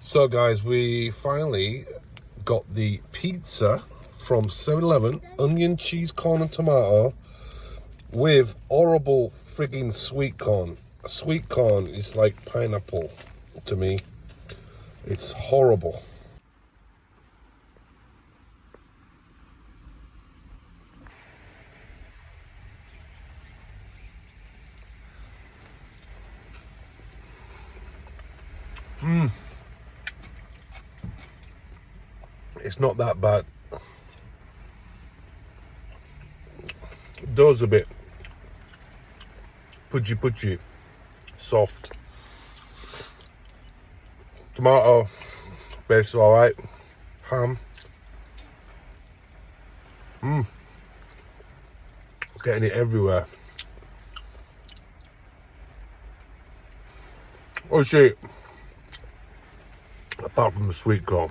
So guys, we finally got the pizza from 7-Eleven, onion, cheese, corn and tomato with horrible frigging sweet corn. Sweet corn is like pineapple to me. It's horrible. It's not that bad. Dough's a bit pudgy, soft. Tomato base is all right. Ham. Getting it everywhere. Oh shit. Apart from the sweet corn.